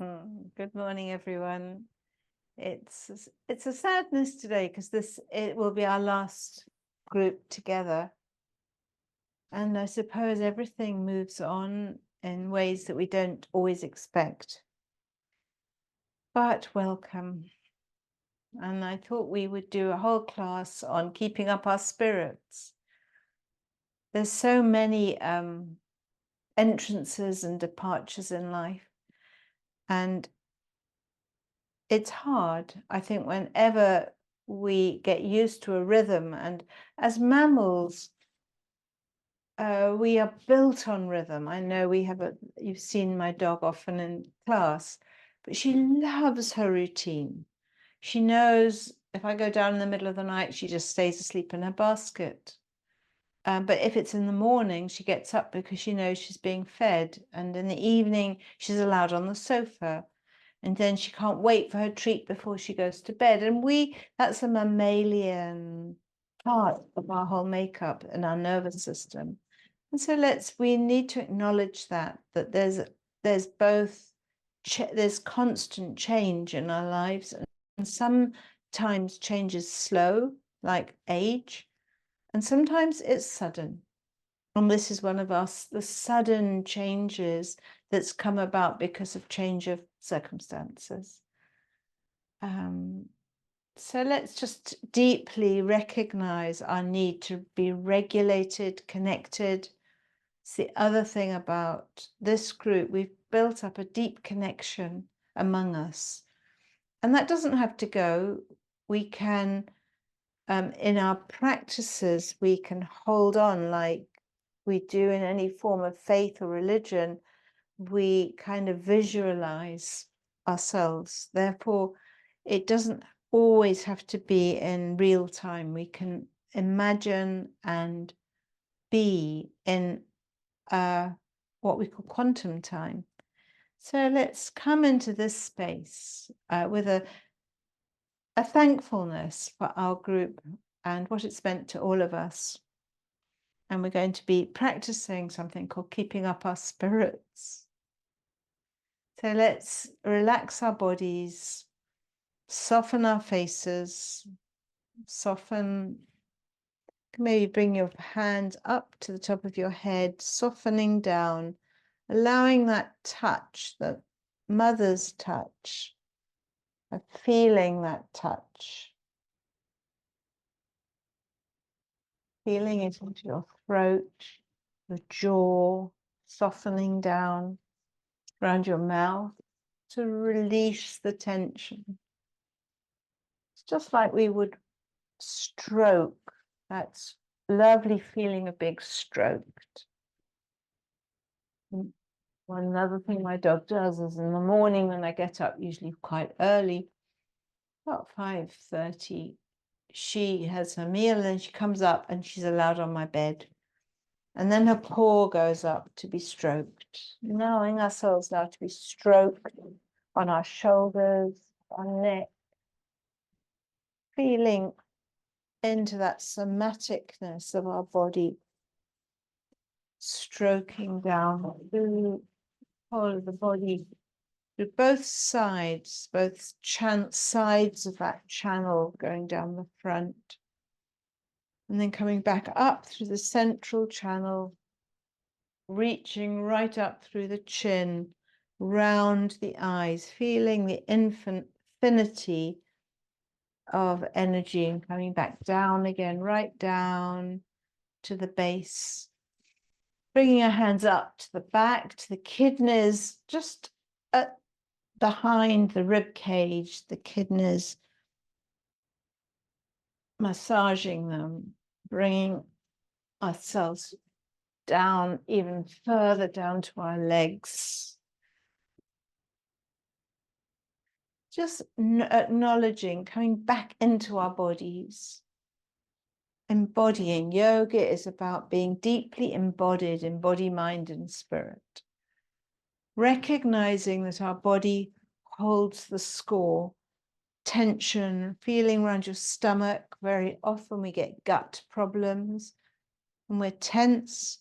Good morning, everyone. It's a sadness today because it will be our last group together, and I suppose everything moves on in ways that we don't always expect. But welcome, and I thought we would do a whole class on keeping up our spirits. There's so many entrances and departures in life, and it's hard, I think, whenever we get used to a rhythm. And as mammals, we are built on rhythm. I know you've seen my dog often in class, but she loves her routine. She knows if I go down in the middle of the night, she just stays asleep in her basket. But if it's in the morning, she gets up because she knows she's being fed. And in the evening, she's allowed on the sofa. And then she can't wait for her treat before she goes to bed. And that's a mammalian part of our whole makeup and our nervous system. And so we need to acknowledge that there's constant change in our lives. And sometimes change is slow, like age, and sometimes it's sudden. And this is one of the sudden changes that's come about because of change of circumstances. So let's just deeply recognize our need to be regulated, connected. It's the other thing about this group. We've built up a deep connection among us. And that doesn't have to go. We can, in our practices, we can hold on like we do in any form of faith or religion. We kind of visualize ourselves. Therefore, it doesn't always have to be in real time. We can imagine and be in what we call quantum time. So let's come into this space with a thankfulness for our group and what it's meant to all of us. And we're going to be practicing something called keeping up our spirits. So let's relax our bodies, soften our faces, maybe bring your hands up to the top of your head, softening down, allowing that touch, the mother's touch, of feeling that touch, feeling it into your throat, your jaw, softening down around your mouth to release the tension. It's just like we would stroke, that lovely feeling of being stroked. One other thing my dog does is in the morning when I get up, usually quite early, about 5:30, she has her meal and she comes up and she's allowed on my bed. And then her paw goes up to be stroked, allowing ourselves now to be stroked on our shoulders, our neck, feeling into that somaticness of our body, stroking down through the whole of the body, through both sides, both sides of that channel going down the front. And then coming back up through the central channel, reaching right up through the chin, round the eyes, feeling the infinity of energy and coming back down again, right down to the base. Bringing our hands up to the back, to the kidneys, just behind the rib cage, the kidneys, massaging them, bringing ourselves down, even further down to our legs. Just acknowledging, coming back into our bodies. Embodying. Yoga is about being deeply embodied in body, mind, and spirit. Recognizing that our body holds the score. Tension, feeling around your stomach. Very often we get gut problems and we're tense.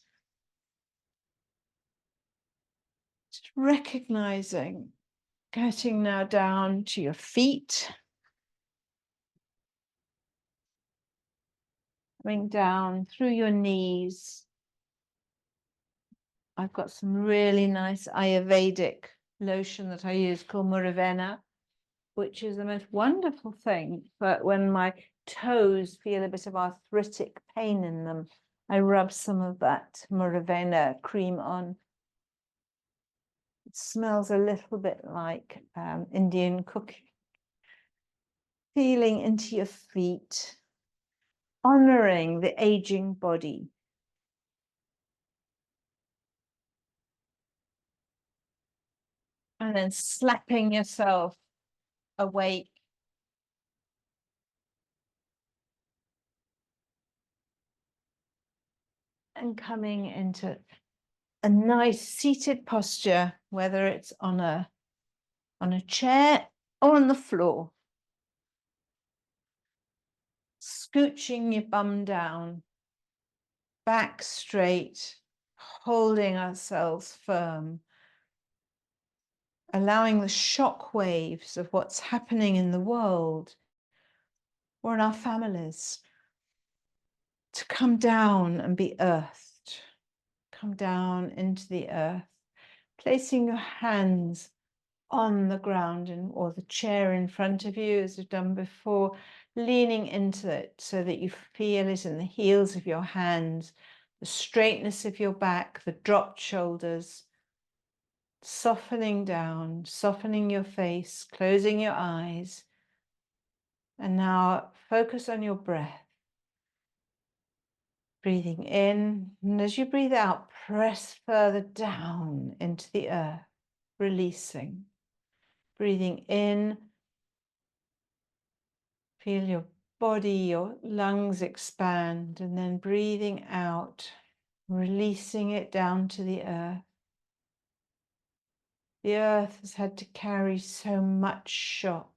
Just recognizing Getting now down to your feet. Coming down through your knees. I've got some really nice Ayurvedic lotion that I use called Muravena, which is the most wonderful thing. But when my toes feel a bit of arthritic pain in them, I rub some of that Muravena cream on. It smells a little bit like Indian cooking. Feeling into your feet, honoring the aging body. And then slapping yourself awake. And coming into a nice seated posture, whether it's on a chair or on the floor. Scooching your bum down, back straight, holding ourselves firm, allowing the shock waves of what's happening in the world or in our families to come down and be earthed. Come down into the earth, placing your hands on the ground or the chair in front of you, as we've done before, leaning into it so that you feel it in the heels of your hands, the straightness of your back, the dropped shoulders, softening down, softening your face, closing your eyes. And now focus on your breath. Breathing in, and as you breathe out, press further down into the earth, releasing. Breathing in, feel your body, your lungs expand, and then breathing out, releasing it down to the earth. The earth has had to carry so much shock.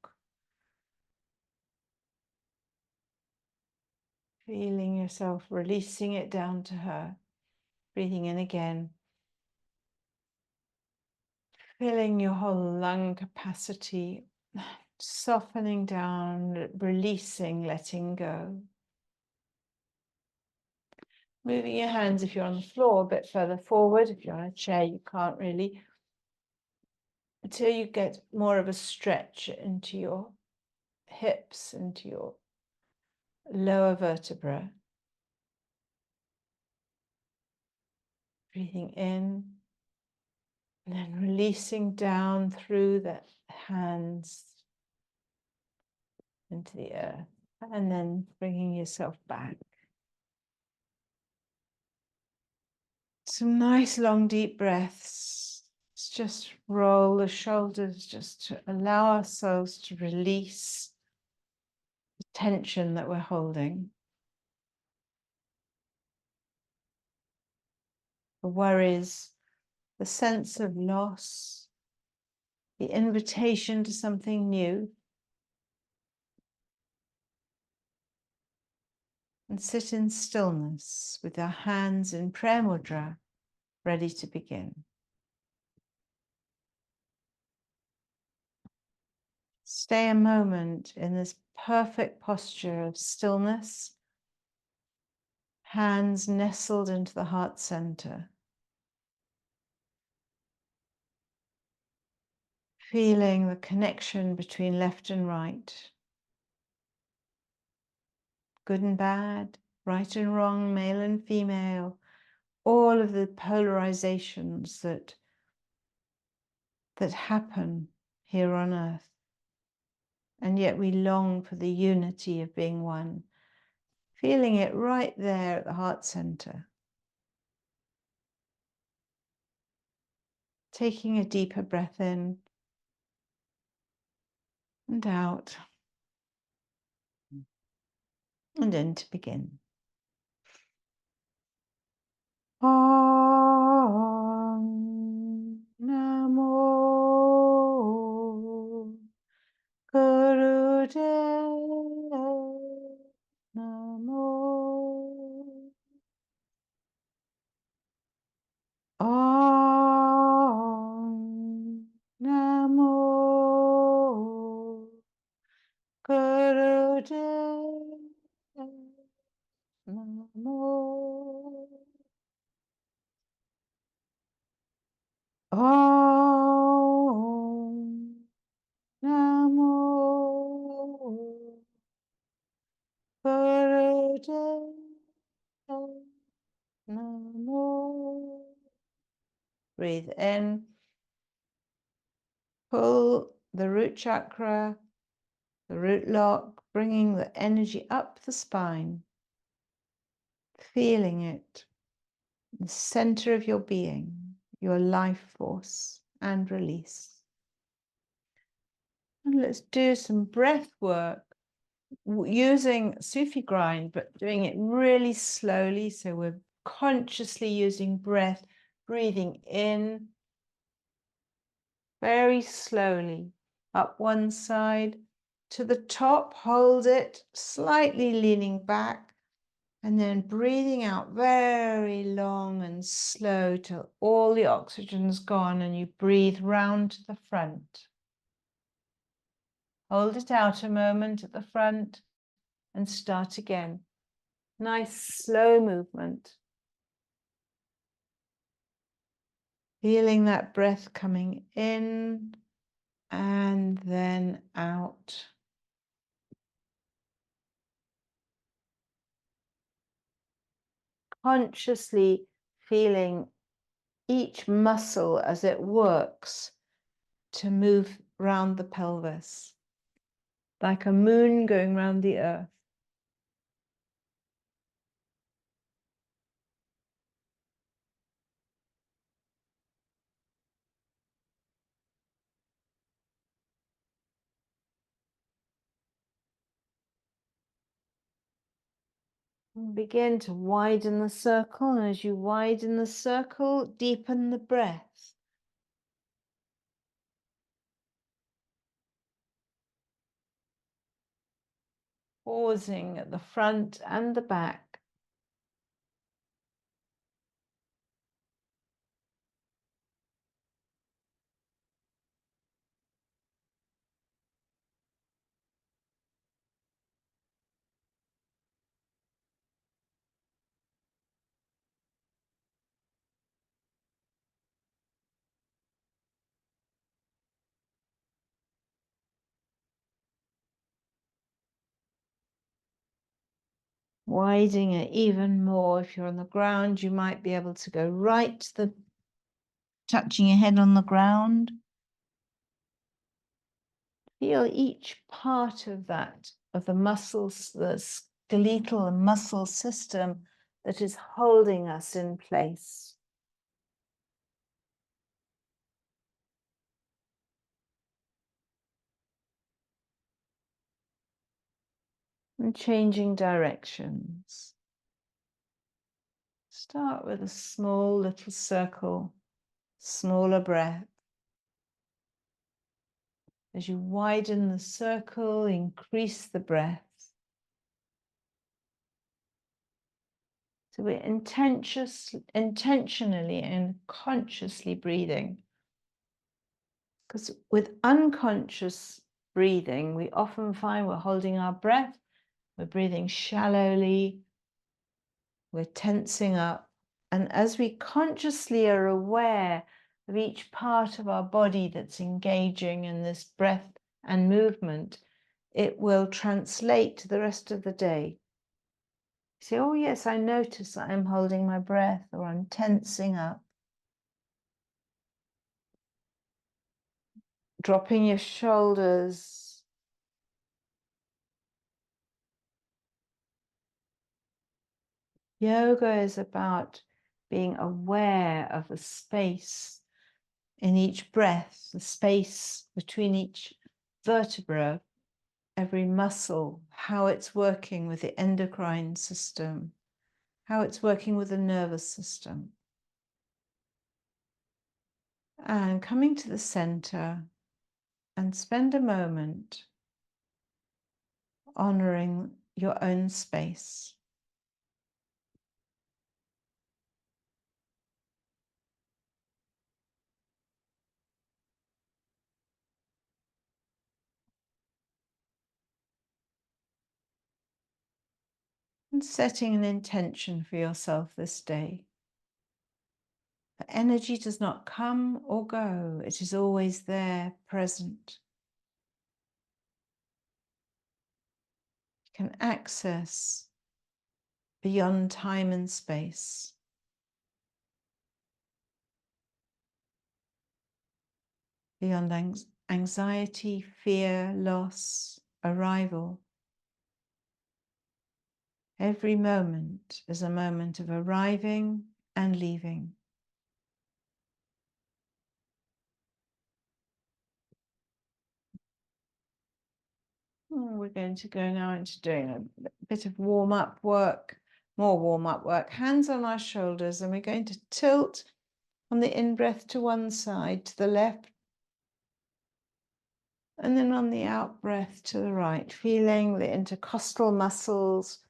Feeling yourself releasing it down to her. Breathing in again. Filling your whole lung capacity, softening down, releasing, letting go. Moving your hands, if you're on the floor, a bit further forward. If you're on a chair, you can't really. Until you get more of a stretch into your hips, into your lower vertebra. Breathing in, and then releasing down through the hands into the earth, and then bringing yourself back. Some nice long deep breaths. Let's just roll the shoulders, just to allow ourselves to release the tension that we're holding. The worries, the sense of loss, the invitation to something new. And sit in stillness with our hands in prayer mudra, ready to begin. Stay a moment in this perfect posture of stillness, hands nestled into the heart center. Feeling the connection between left and right, good and bad, right and wrong, male and female, all of the polarizations that happen here on earth. And yet we long for the unity of being one, feeling it right there at the heart center. Taking a deeper breath in and out, and in to begin. Om Namo Gurudev Namo. Om Namo Om Namo Bridgid Namo. Breathe in. Pull the root chakra, the root lock, bringing the energy up the spine, feeling it, the center of your being, your life force, and release. And let's do some breath work using Sufi grind, but doing it really slowly. So we're consciously using breath, breathing in very slowly, up one side to the top, hold it, slightly leaning back, and then breathing out very long and slow till all the oxygen's gone and you breathe round to the front. Hold it out a moment at the front and start again. Nice slow movement. Feeling that breath coming in and then out. Consciously feeling each muscle as it works to move round the pelvis, like a moon going round the earth. And begin to widen the circle, and as you widen the circle, deepen the breath. Pausing at the front and the back. Widening it even more. If you're on the ground, you might be able to go right to the touching your head on the ground. Feel each part of that, of the muscles, the skeletal and muscle system that is holding us in place. And changing directions. Start with a small little circle, smaller breath. As you widen the circle, increase the breath. So we're intentionally and consciously breathing. Because with unconscious breathing, we often find we're holding our breath, we're breathing shallowly, we're tensing up. And as we consciously are aware of each part of our body that's engaging in this breath and movement, it will translate to the rest of the day. You say, oh yes, I notice that I'm holding my breath or I'm tensing up. Dropping your shoulders. Yoga is about being aware of the space in each breath, the space between each vertebra, every muscle, how it's working with the endocrine system, how it's working with the nervous system. And coming to the center and spend a moment honoring your own space. And setting an intention for yourself this day. Energy does not come or go. It is always there, present. You can access beyond time and space, beyond anxiety, fear, loss, arrival. Every moment is a moment of arriving and leaving. We're going to go now into doing a bit of warm-up work, more warm-up work, hands on our shoulders, and we're going to tilt on the in-breath to one side, to the left, and then on the out-breath to the right, feeling the intercostal muscles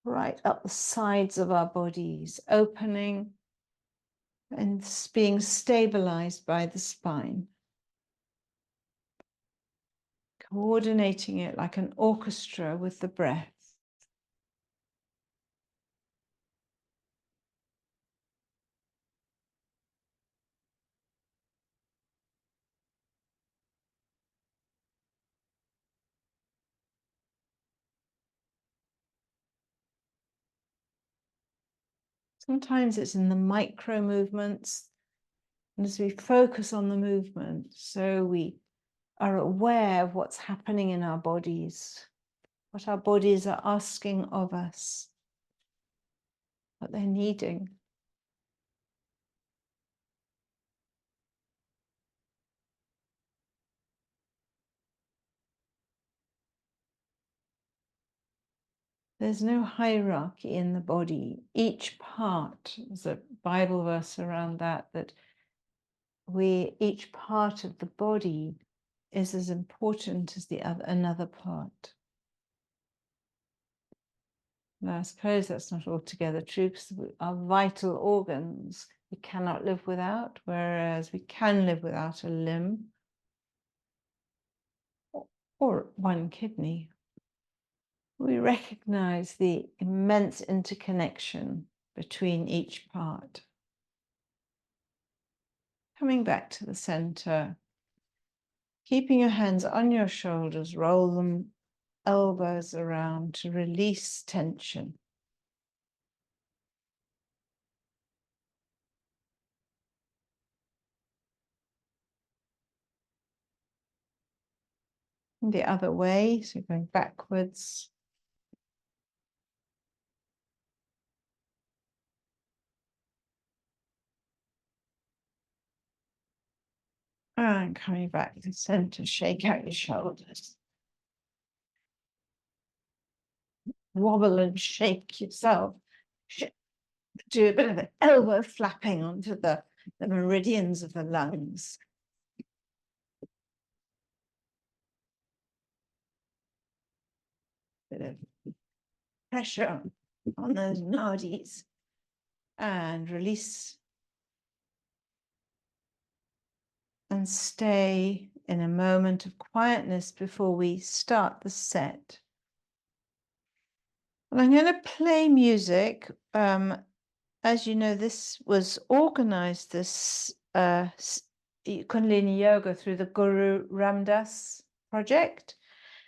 right up the sides of our bodies, opening and being stabilized by the spine. Coordinating it like an orchestra with the breath. Sometimes it's in the micro movements, and as we focus on the movement, so we are aware of what's happening in our bodies, what our bodies are asking of us, what they're needing. There's no hierarchy in the body. Each part, there's a Bible verse around that, each part of the body is as important as another part. Now, I suppose that's not altogether true, because our vital organs we cannot live without, whereas we can live without a limb or one kidney. We recognize the immense interconnection between each part. Coming back to the center, keeping your hands on your shoulders, roll them elbows around to release tension. And the other way, so going backwards. And coming back to the center, shake out your shoulders. Wobble and shake yourself. Do a bit of an elbow flapping onto the meridians of the lungs. Bit of pressure on those nadis. And release. And stay in a moment of quietness before we start the set. And I'm going to play music. As you know, this was organized, this Kundalini Yoga, through the Guru Ramdas project.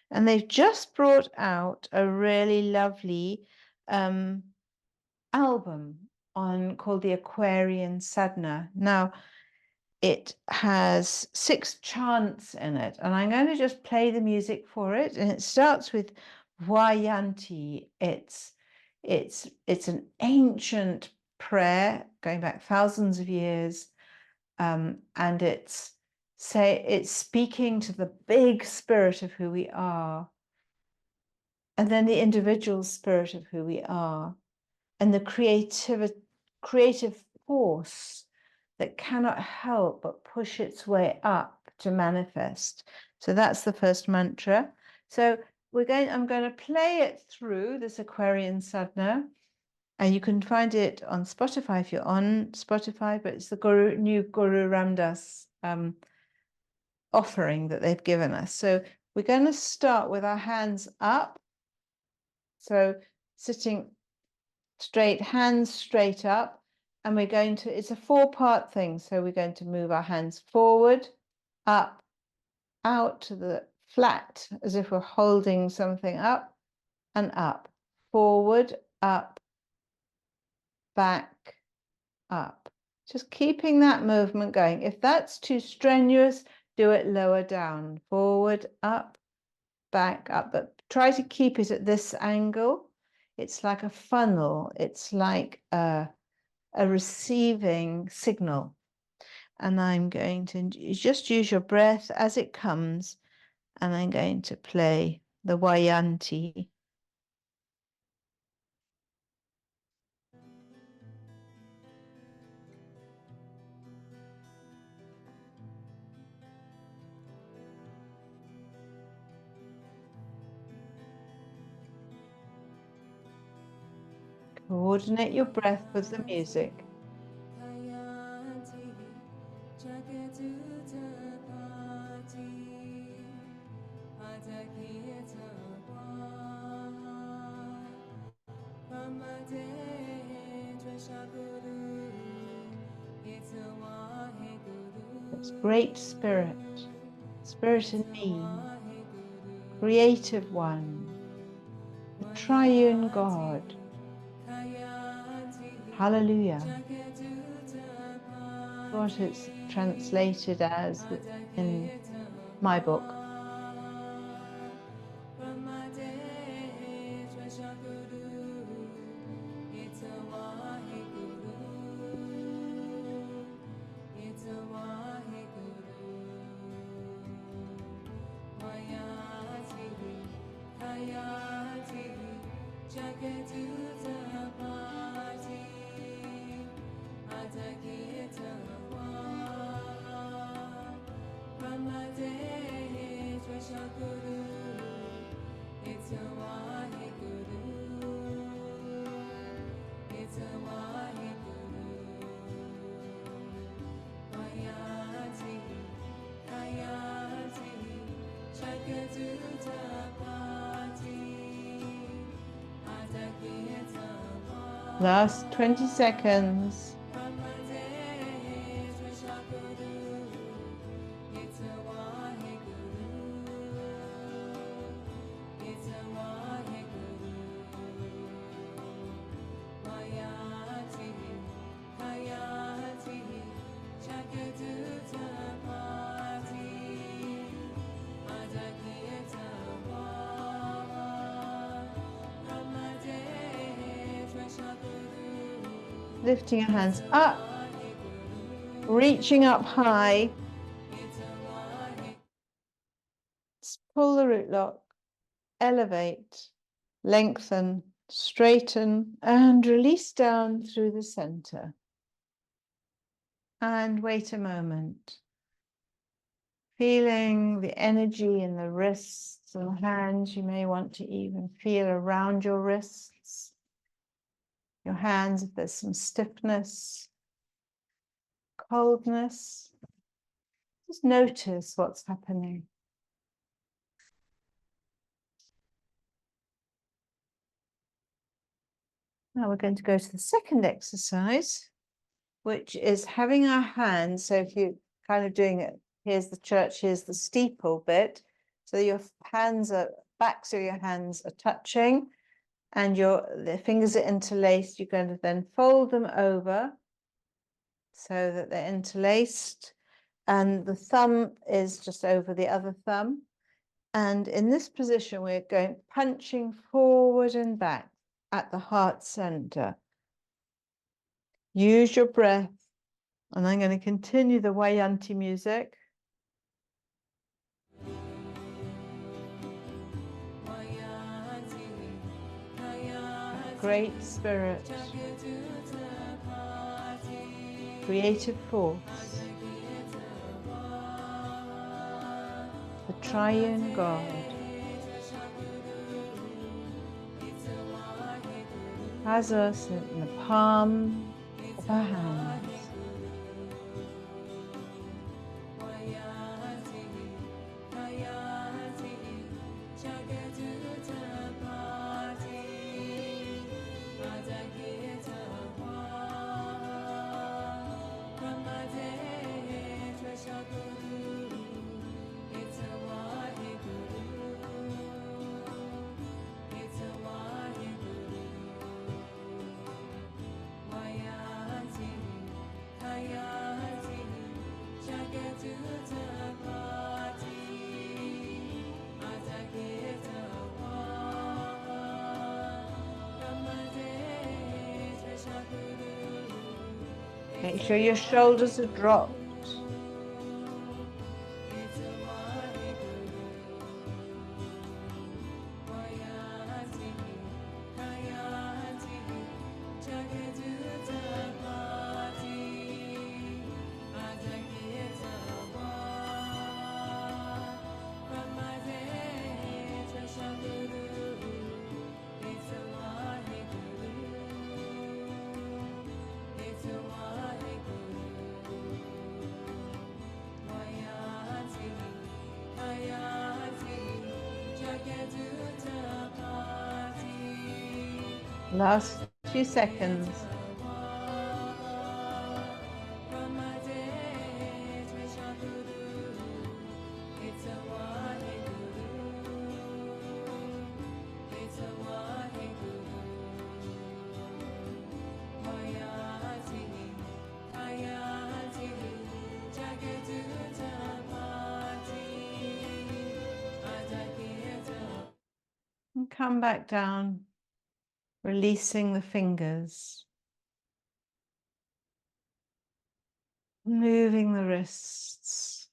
And they've just brought out a really lovely album called the Aquarian Sadhana. Now, it has 6 chants in it, and I'm going to just play the music for it. And it starts with Vayanti. It's an ancient prayer going back thousands of years, and it's speaking to the big spirit of who we are, and then the individual spirit of who we are, and the creative force that cannot help but push its way up to manifest. So that's the first mantra. So I'm going to play it through this Aquarian Sadhana, and you can find it on Spotify if you're on Spotify, but it's the new Guru Ramdas offering that they've given us. So we're going to start with our hands up. So sitting straight, hands straight up. And we're going to, it's a 4-part thing. So we're going to move our hands forward, up, out to the flat, as if we're holding something up, and up, forward, up, back, up. Just keeping that movement going. If that's too strenuous, do it lower down, forward, up, back, up, but try to keep it at this angle. It's like a funnel. It's like a receiving signal. And I'm going to just use your breath as it comes, and I'm going to play the Vayanti. Coordinate your breath with the music. It's great spirit, spirit in me, creative one, the triune God. Hallelujah. What it's translated as in my book. Last 20 seconds. Lifting your hands up, reaching up high. Pull the root lock, elevate, lengthen, straighten, and release down through the center. And wait a moment. Feeling the energy in the wrists and hands. You may want to even feel around your wrists, your hands, if there's some stiffness, coldness. Just notice what's happening. Now we're going to go to the second exercise, which is having our hands. So if you're kind of doing it, here's the church, here's the steeple bit. So your hands are, backs of your hands are touching, and the fingers are interlaced. You're going to then fold them over so that they're interlaced, and the thumb is just over the other thumb. And in this position, we're going punching forward and back at the heart center. Use your breath, and I'm going to continue the Vayanti music. Great spirit, creative force, the triune God, has us in the palm of our hands. Make sure your shoulders are dropped. Last few seconds. And come back down, releasing the fingers, moving the wrists,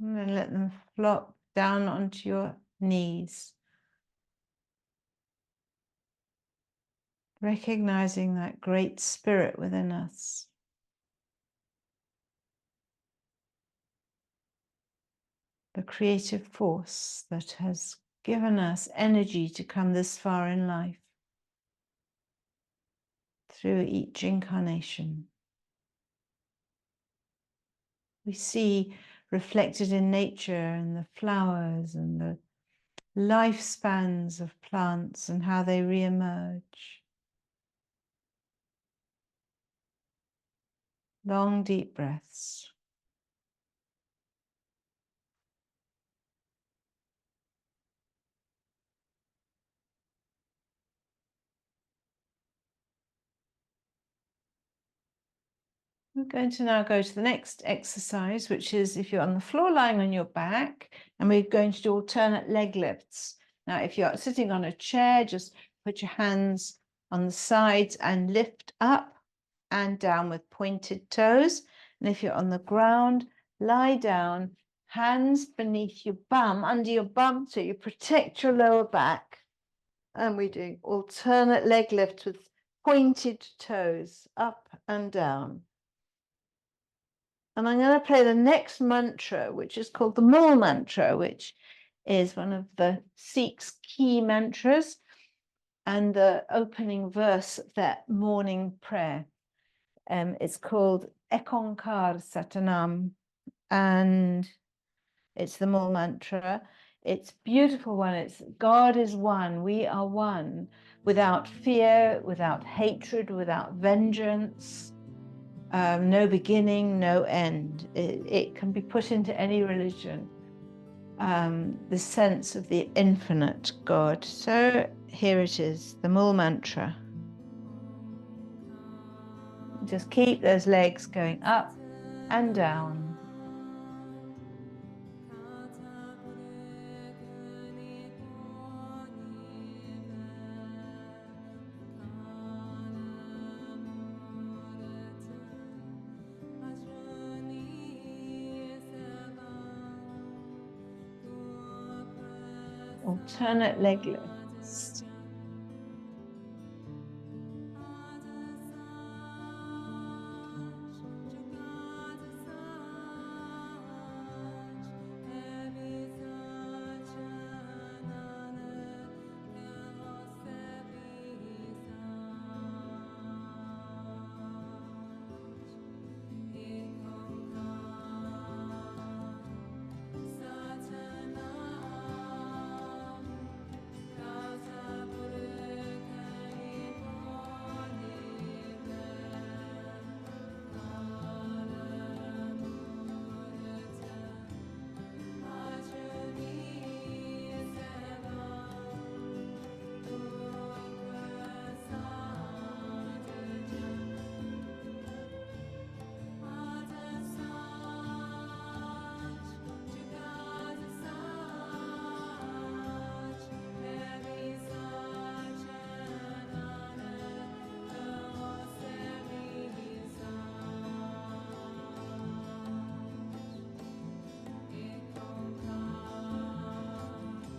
and then let them flop down onto your knees, recognizing that great spirit within us. The creative force that has given us energy to come this far in life through each incarnation. We see reflected in nature and the flowers and the lifespans of plants and how they re-emerge. Long, deep breaths. We're going to now go to the next exercise, which is if you're on the floor lying on your back, and we're going to do alternate leg lifts. Now, if you're sitting on a chair, just put your hands on the sides and lift up and down with pointed toes. And if you're on the ground, lie down, hands beneath your bum, under your bum, so you protect your lower back. And we do alternate leg lifts with pointed toes, up and down. And I'm going to play the next mantra, which is called the Mul mantra, which is one of the Sikhs' key mantras and the opening verse of that morning prayer. It's called Ekonkar Satanam, and it's the Mul mantra. It's a beautiful one. It's God is one. We are one, without fear, without hatred, without vengeance. No beginning, no end. It can be put into any religion, the sense of the infinite God. So here it is, the Mul mantra. Just keep those legs going up and down. Alternate leg lifts.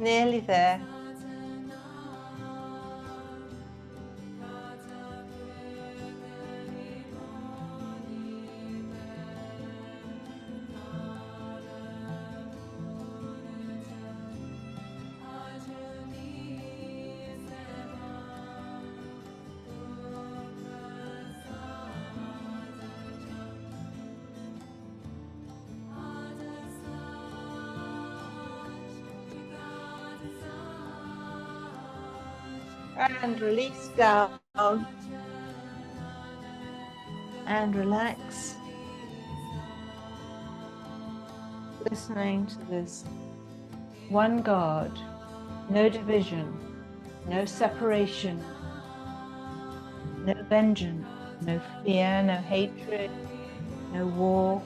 Nearly there. And release down and relax, listening to this one God, no division, no separation, no vengeance, no fear, no hatred, no war,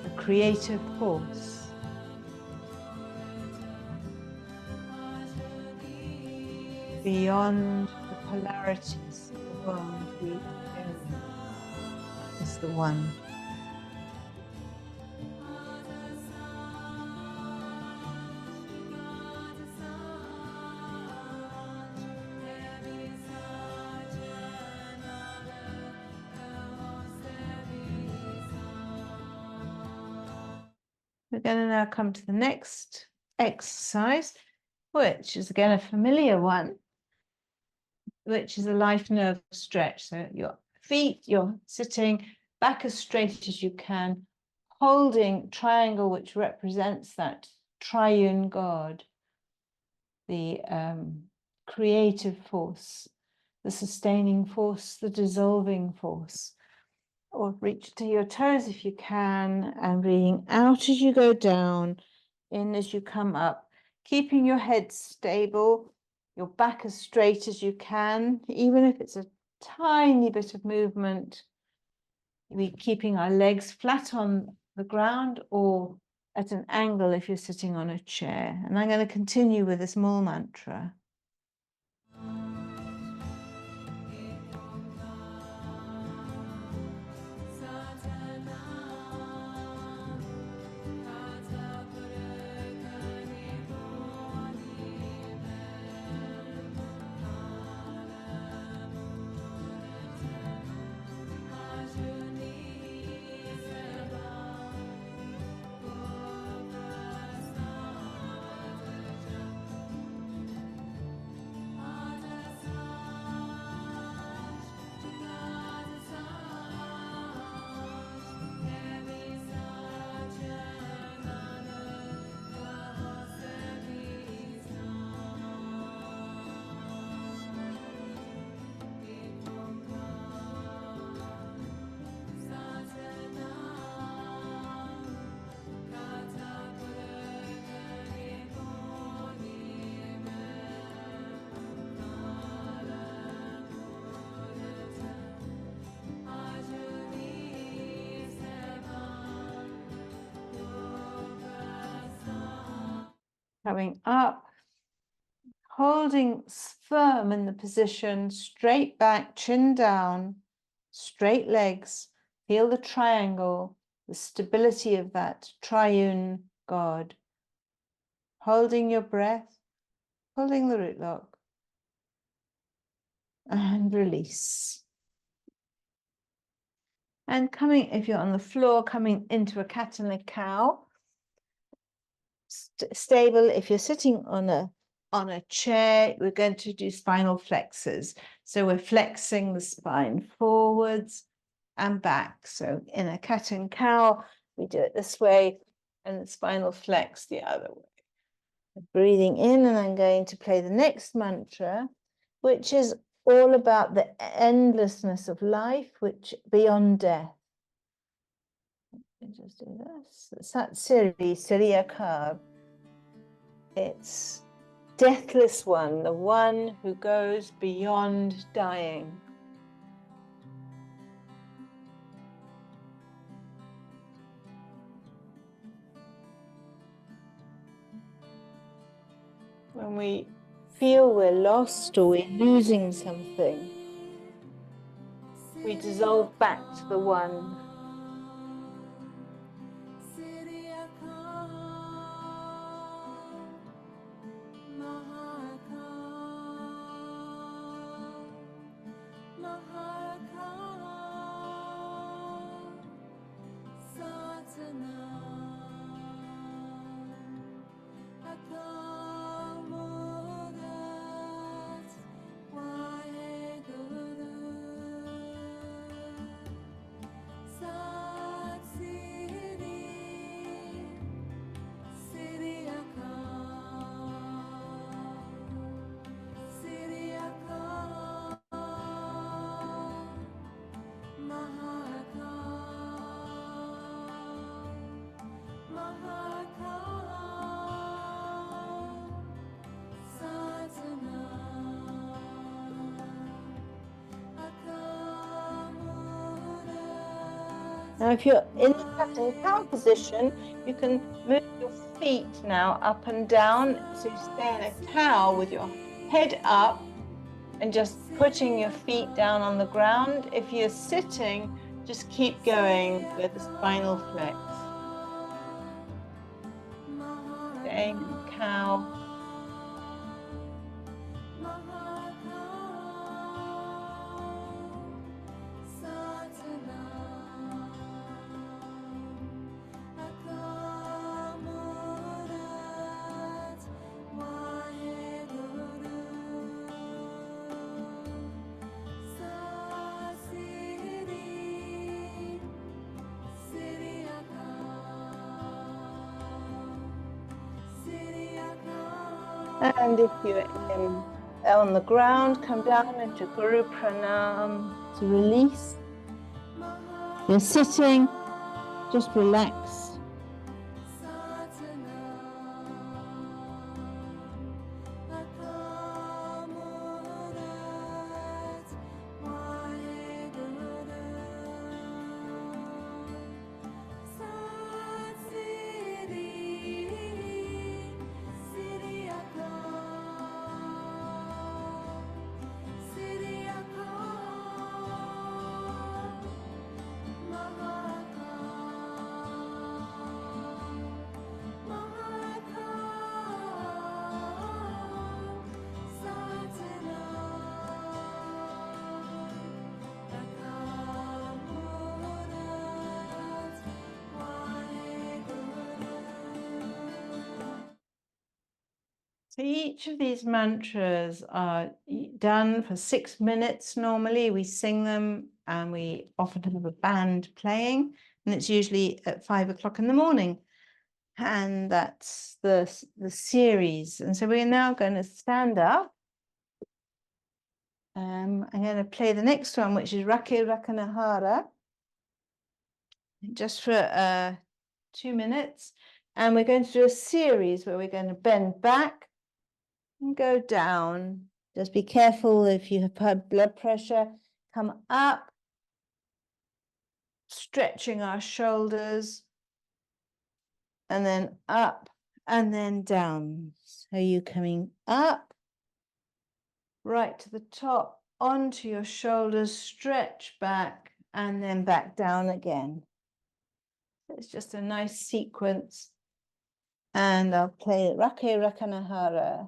the creative force. Beyond the polarities of the world we experience is the one. We're going to now come to the next exercise, which is again a familiar one, which is a life nerve stretch. So your feet, you're sitting back as straight as you can, holding triangle, which represents that triune God, the creative force, the sustaining force, the dissolving force. Or reach to your toes if you can, and breathing out as you go down, in as you come up, keeping your head stable, your back as straight as you can, even if it's a tiny bit of movement. We're keeping our legs flat on the ground or at an angle if you're sitting on a chair. And I'm going to continue with a small mantra. Coming up, holding firm in the position, straight back, chin down, straight legs, feel the triangle, the stability of that triune God. Holding your breath, holding the root lock, and release. And coming, if you're on the floor, coming into a cat and a cow. Stable. If you're sitting on a chair, we're going to do spinal flexors. So we're flexing the spine forwards and back. So in a cat and cow, we do it this way, and the spinal flex the other way. Breathing in, and I'm going to play the next mantra, which is all about the endlessness of life, which beyond death. Let me just do this. It's that Siriya curve. It's deathless one, the one who goes beyond dying. When we feel we're lost or we're losing something, we dissolve back to the one. Now, if you're in the cat and cow position, you can move your feet now up and down. So you stay in a cow with your head up and just putting your feet down on the ground. If you're sitting, just keep going with the spinal flex. Staying in the cow. And if you're on the ground, come down into Guru Pranam to release. You're sitting, just relax. So each of these mantras are done for 6 minutes normally. We sing them and we often have a band playing, and it's usually at 5 o'clock in the morning. And that's the series. And so we're now going to stand up. I'm going to play the next one, which is Rake Rakanahara, just for 2 minutes. And we're going to do a series where we're going to bend back and go down. Just be careful if you have high blood pressure. Come up, stretching our shoulders, and then up and then down. So you're coming up, right to the top, onto your shoulders, stretch back, and then back down again. It's just a nice sequence. And I'll play Rake Rakanahara.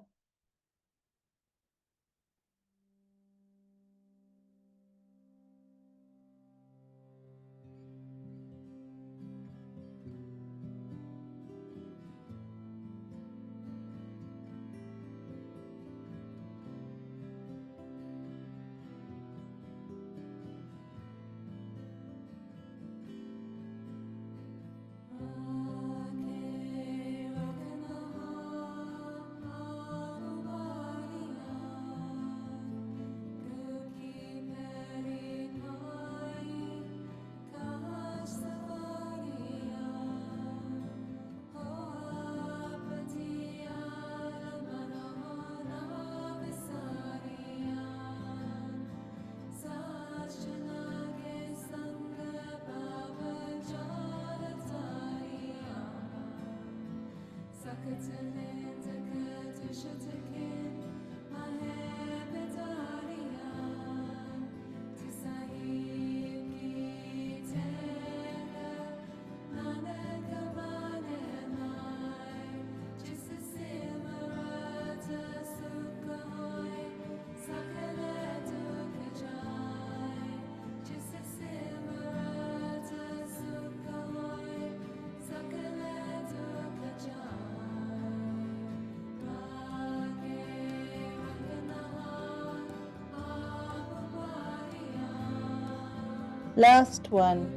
Last one.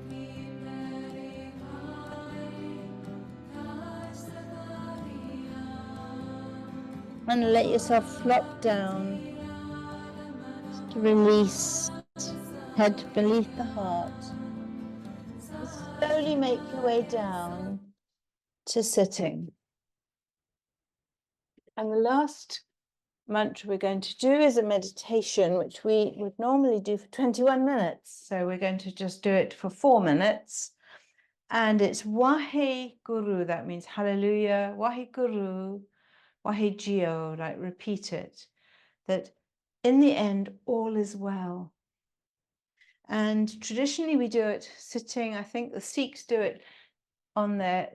And let yourself flop down. Just release, head beneath the heart. Slowly make your way down to sitting. And the last mantra we're going to do is a meditation, which we would normally do for 21 minutes. So we're going to just do it for 4 minutes. And it's Wahe Guru, that means hallelujah, Wahe Guru, Wahe Geo, like repeat it, that in the end, all is well. And traditionally we do it sitting, I think the Sikhs do it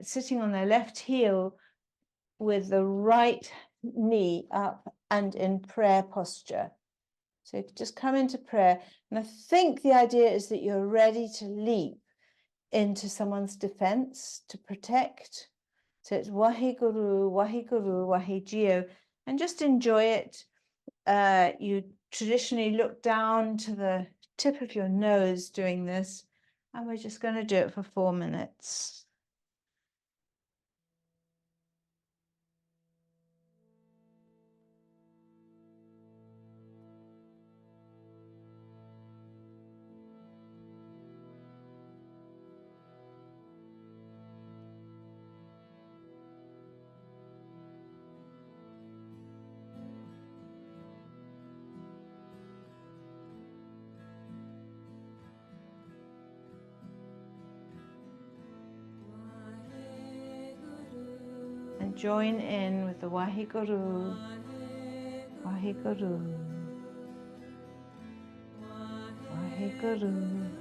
sitting on their left heel with the right knee up and in prayer posture. So just come into prayer. And I think the idea is that you're ready to leap into someone's defense, to protect. So it's Waheguru, Waheguru, Wahegeo, and just enjoy it. You traditionally look down to the tip of your nose doing this, and we're just going to do it for 4 minutes. And join in with the Waheguru, Waheguru, Waheguru.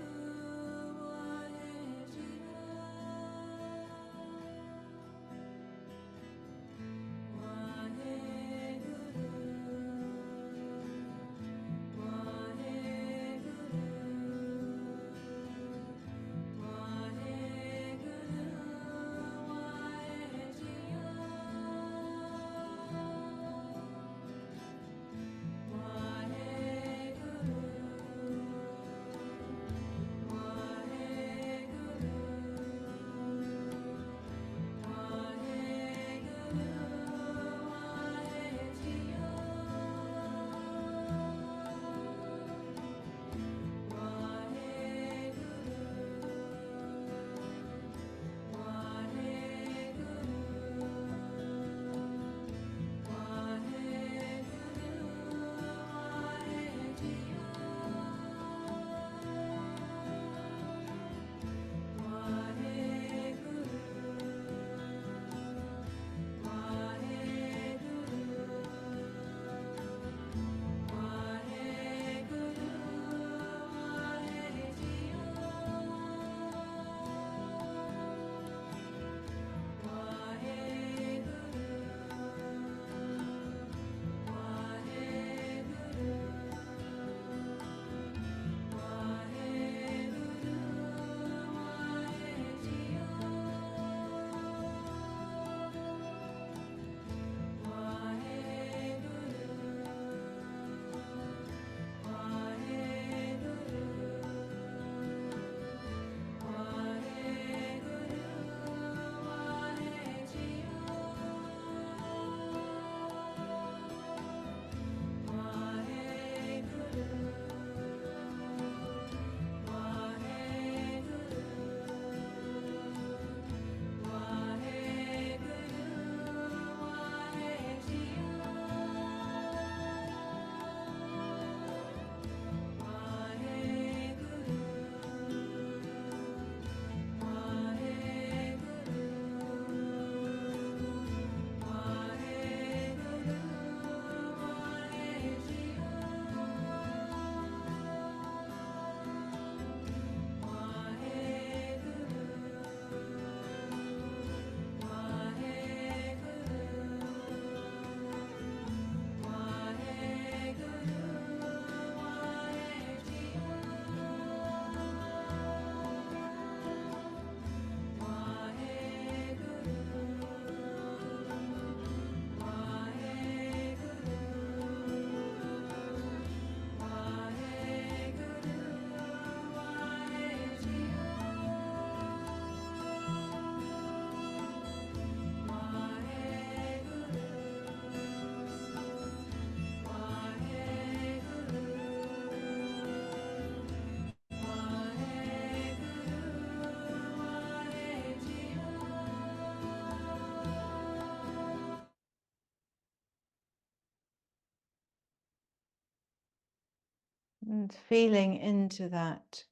And feeling into that,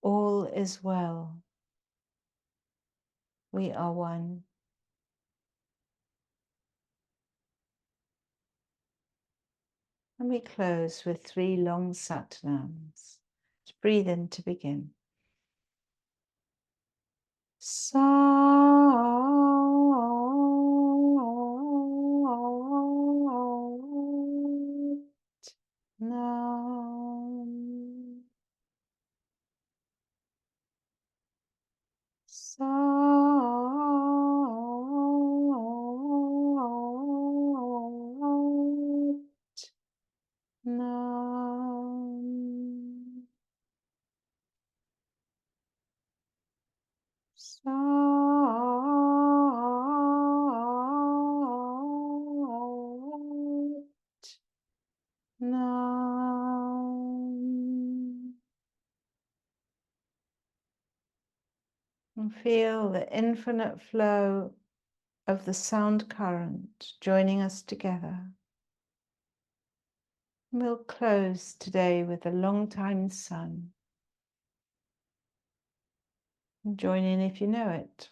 all is well. We are one. And we close with 3 long satnams. Just breathe in to begin. Sat Nam. Sat Nam. Sat Nam. And feel the infinite flow of the sound current joining us together. We'll close today with the long-time sun. And join in if you know it.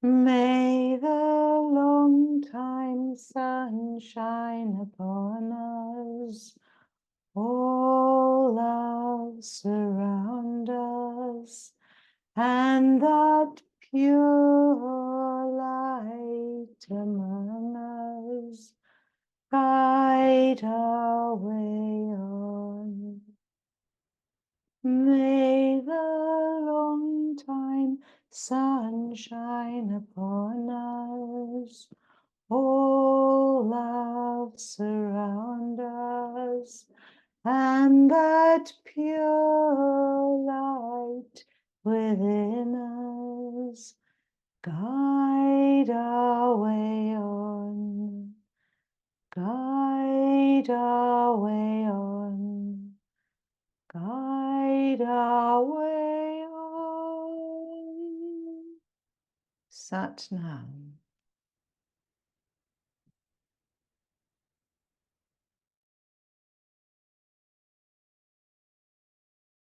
May the long-time sun shine upon us. All love surround us, and that pure light among us guide our way on. May the long-time sun shine upon us. All love surround us, and that pure light within us guide our way on. Guide our way on. Guide our way on. Sat Nam.